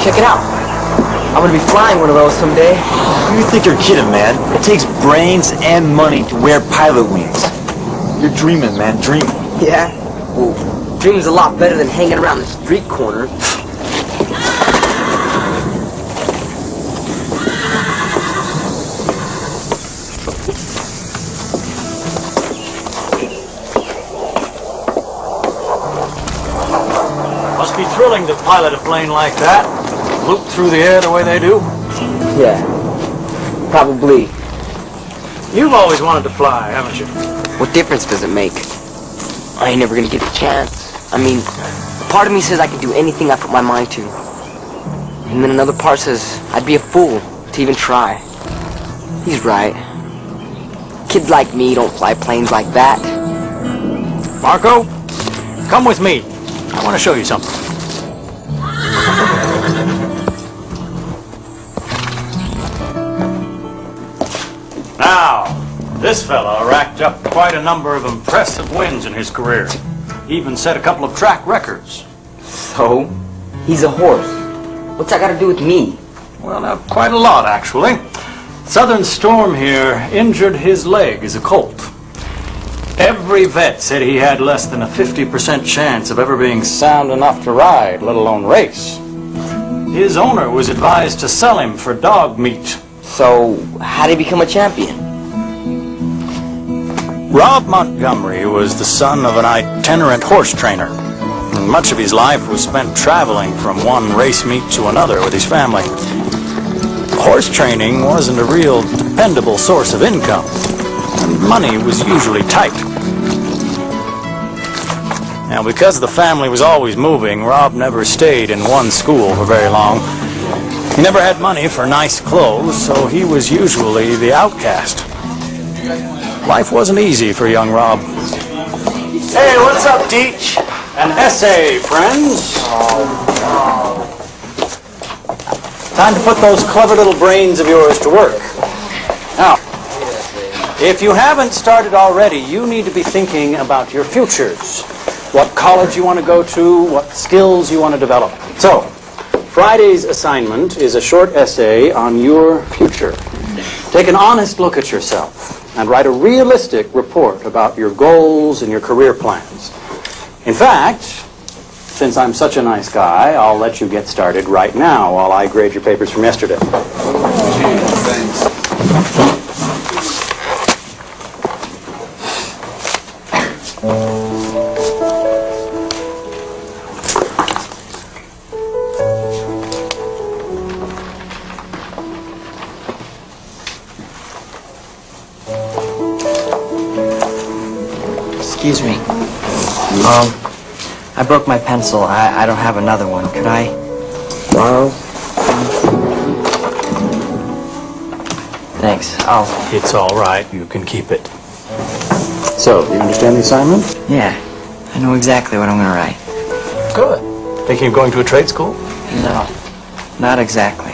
Check it out. I'm gonna be flying one of those someday. You think you're kidding, man. It takes brains and money to wear pilot wings. You're dreaming, man, dreaming. Yeah? Well, dreaming's a lot better than hanging around the street corner. Must be thrilling to pilot a plane like that. Loop through the air the way they do. Yeah, probably. You've always wanted to fly, haven't you? What difference does it make? I ain't never gonna get the chance. I mean, a part of me says I can do anything I put my mind to. And then another part says I'd be a fool to even try. He's right. Kids like me don't fly planes like that. Marco, come with me. I want to show you something. Now, this fella racked up quite a number of impressive wins in his career. He even set a couple of track records. So? He's a horse. What's that got to do with me? Well, now, quite a lot, actually. Southern Storm here injured his leg as a colt. Every vet said he had less than a 50% chance of ever being sound enough to ride, let alone race. His owner was advised to sell him for dog meat. So, how did he become a champion? Rob Montgomery was the son of an itinerant horse trainer. And much of his life was spent traveling from one race meet to another with his family. Horse training wasn't a real dependable source of income. And money was usually tight. Now, because the family was always moving, Rob never stayed in one school for very long. He never had money for nice clothes, so he was usually the outcast. Life wasn't easy for young Rob. Hey, what's up, Teach? An essay, friends. Time to put those clever little brains of yours to work. Now, if you haven't started already, you need to be thinking about your futures. What college you want to go to, what skills you want to develop. So, Friday's assignment is a short essay on your future. Take an honest look at yourself and write a realistic report about your goals and your career plans. In fact, since I'm such a nice guy, I'll let you get started right now while I grade your papers from yesterday. Thanks. Excuse me. I broke my pencil. I don't have another one. Could I borrow? Thanks. It's all right. You can keep it. So, you understand the assignment? Yeah. I know exactly what I'm going to write. Good. Thinking of going to a trade school? No. Not exactly.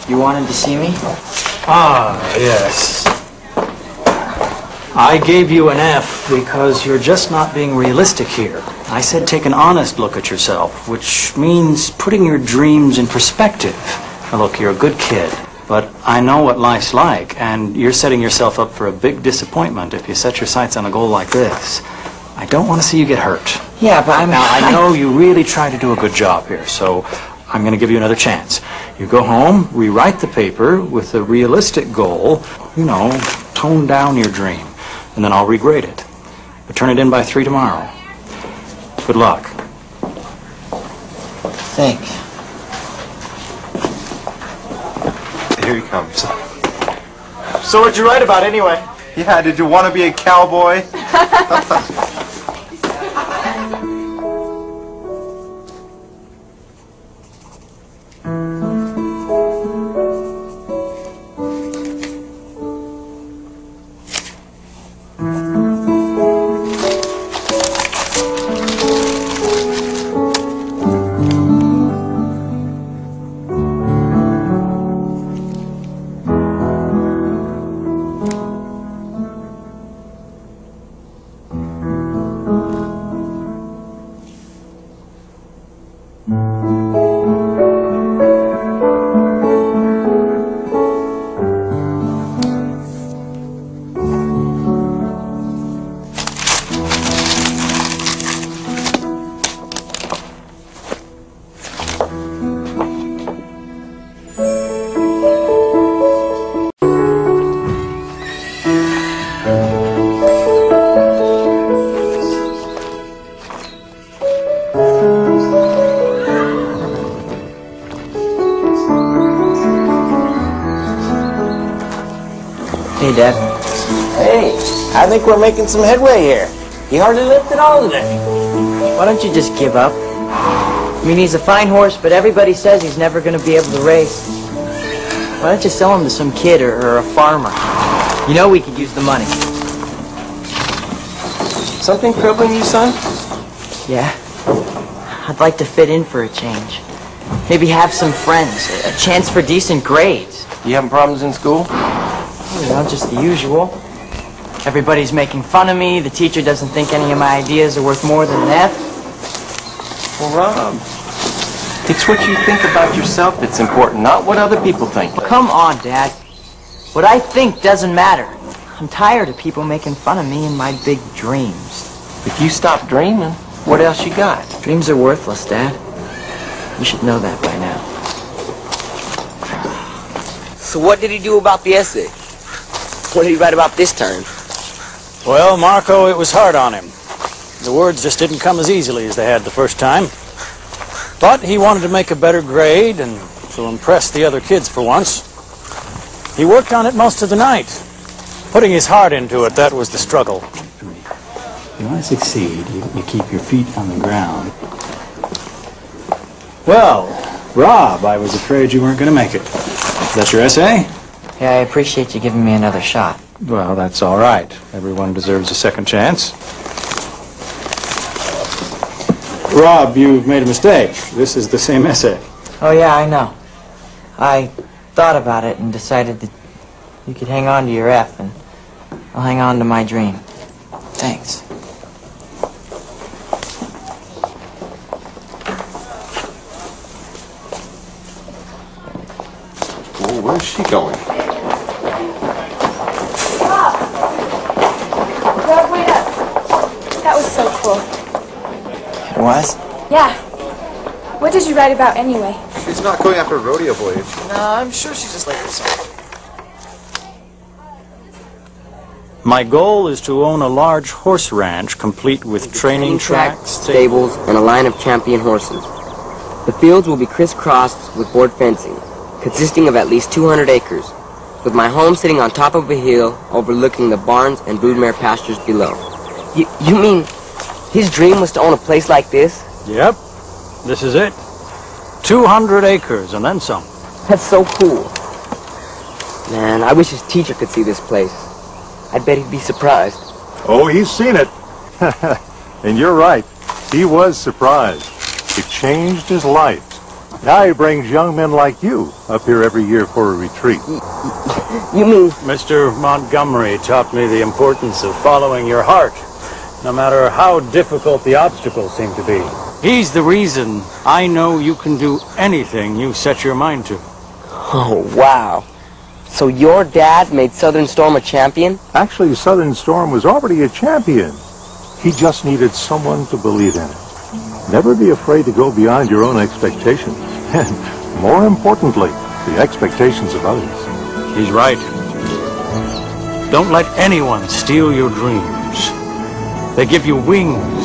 You wanted to see me? Ah, yes. I gave you an F because you're just not being realistic here. I said take an honest look at yourself, which means putting your dreams in perspective. Now look, you're a good kid, but I know what life's like, and you're setting yourself up for a big disappointment if you set your sights on a goal like this. I don't want to see you get hurt. Yeah, but I know you really tried to do a good job here, so I'm going to give you another chance. You go home, rewrite the paper with a realistic goal, you know, tone down your dream, and then I'll regrade it. But turn it in by 3 tomorrow. Good luck. Thanks. Here he comes. So what'd you write about anyway? Yeah, did you want to be a cowboy? Hey, Dad. Hey, I think we're making some headway here. He hardly lifted all today. Why don't you just give up? I mean, he's a fine horse, but everybody says he's never going to be able to race. Why don't you sell him to some kid or a farmer? You know we could use the money. Something crippling you, son? Yeah. I'd like to fit in for a change. Maybe have some friends, a chance for decent grades. You having problems in school? You know, just the usual. Everybody's making fun of me. The teacher doesn't think any of my ideas are worth more than an F. Well, Rob, it's what you think about yourself that's important, not what other people think. Come on, Dad. What I think doesn't matter. I'm tired of people making fun of me and my big dreams. If you stop dreaming, what else you got? Dreams are worthless, Dad. You should know that by now. So what did he do about the essay? What did he write about this time? Well, Marco, it was hard on him. The words just didn't come as easily as they had the first time. But he wanted to make a better grade and to impress the other kids for once. He worked on it most of the night. Putting his heart into it, that was the struggle. If you want to succeed, you keep your feet on the ground. Well, Rob, I was afraid you weren't going to make it. Is that your essay? Yeah, I appreciate you giving me another shot. Well, that's all right. Everyone deserves a second chance. Rob, you've made a mistake. This is the same essay. Oh, yeah, I know. I thought about it and decided that you could hang on to your F, and I'll hang on to my dream. Thanks. Well, where's she going? Rob, wait up. That was so cool. It was? Yeah. What did you write about anyway? She's not going after rodeo blades. No, I'm sure she just liked the song. My goal is to own a large horse ranch complete with training tracks, stables, and a line of champion horses. The fields will be crisscrossed with board fencing, consisting of at least 200 acres, with my home sitting on top of a hill overlooking the barns and broodmare pastures below. You mean his dream was to own a place like this? Yep, this is it. 200 acres and then some. That's so cool. Man, I wish his teacher could see this place. I bet he'd be surprised. Oh, he's seen it. And you're right. He was surprised. It changed his life. Now he brings young men like you up here every year for a retreat. You mean... Mr. Montgomery taught me the importance of following your heart, no matter how difficult the obstacles seem to be. He's the reason I know you can do anything you set your mind to. Oh, wow. So your dad made Southern Storm a champion? Actually, Southern Storm was already a champion. He just needed someone to believe in it. Never be afraid to go beyond your own expectations. And more importantly, the expectations of others. He's right. Don't let anyone steal your dreams. They give you wings